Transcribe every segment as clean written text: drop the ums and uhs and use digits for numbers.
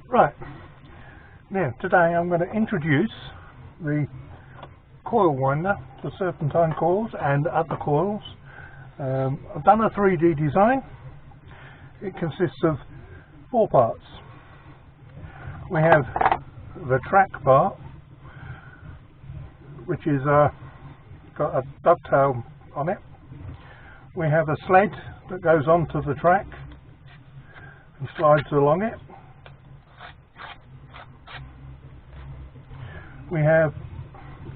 Right, now today I'm going to introduce the coil winder, the Serpentine coils and other coils. I've done a 3D design. It consists of 4 parts. We have the track part, which is got a dovetail on it. We have a sled that goes onto the track and slides along it. We have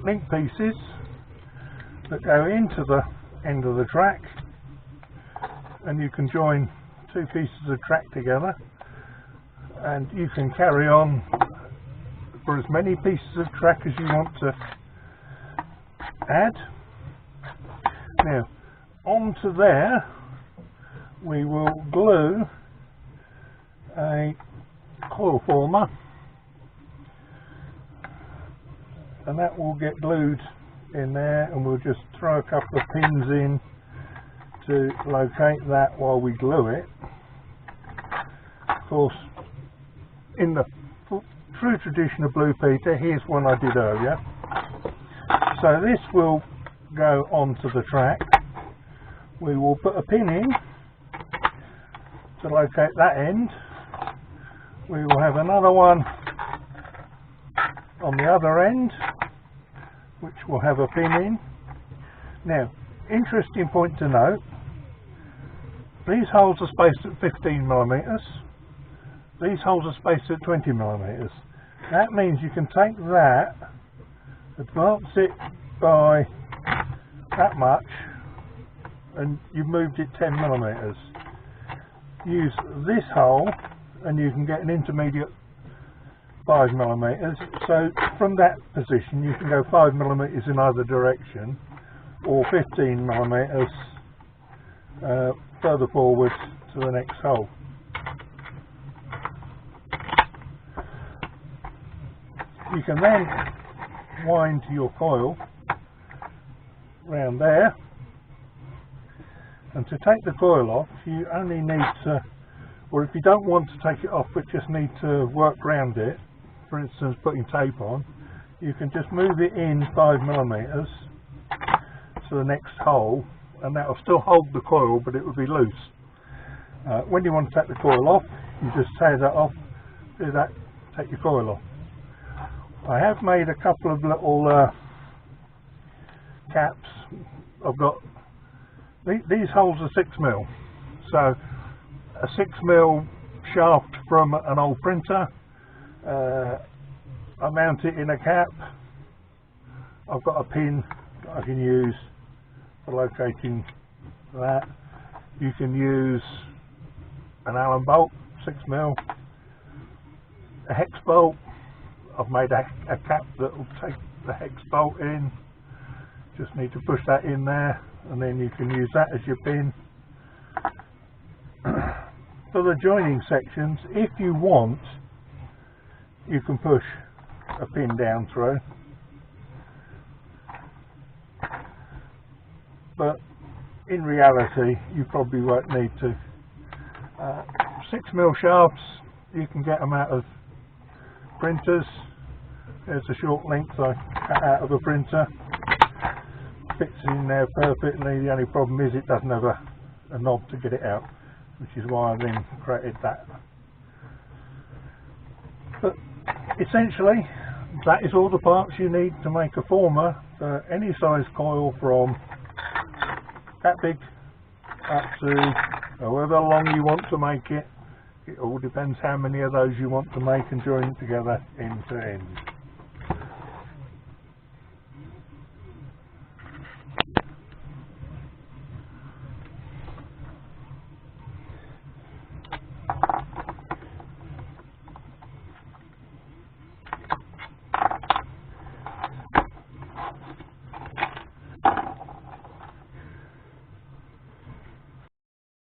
link pieces that go into the end of the track, and you can join 2 pieces of track together, and you can carry on for as many pieces of track as you want to add. Now, onto there we will glue a coil former, and that will get glued in there, and we'll just throw a couple of pins in to locate that while we glue it. Of course, in the true tradition of Blue Peter, here's one I did earlier. So this will go onto the track. We will put a pin in to locate that end. We will have another one on the other end, which will have a pin in. Now, interesting point to note, these holes are spaced at 15mm, these holes are spaced at 20mm. That means you can take that, advance it by that much, and you've moved it 10mm. Use this hole and you can get an intermediate 5mm. So from that position you can go 5mm in either direction, or 15mm further forward to the next hole. You can then wind your coil round there, and to take the coil off you only need to, or if you don't want to take it off but just need to work around it, for instance putting tape on, you can just move it in 5mm to the next hole, and that will still hold the coil but it will be loose. When you want to take the coil off, you just tear that off, do that, take your coil off. I have made a couple of little caps. I've got these holes are 6mm, so a 6mm shaft from an old printer. I mount it in a cap. I've got a pin that I can use for locating that. You can use an Allen bolt, 6mm, a hex bolt. I've made a cap that will take the hex bolt in. Just need to push that in there, and then you can use that as your pin. For the joining sections, if you want, you can push a pin down through, but in reality you probably won't need to. 6mm shafts, you can get them out of printers. There's a short length I cut out of a printer, fits in there perfectly. The only problem is it doesn't have a knob to get it out, which is why I then created that. But essentially that is all the parts you need to make a former for any size coil, from that big up to however long you want to make it. It all depends how many of those you want to make and join it together end to end.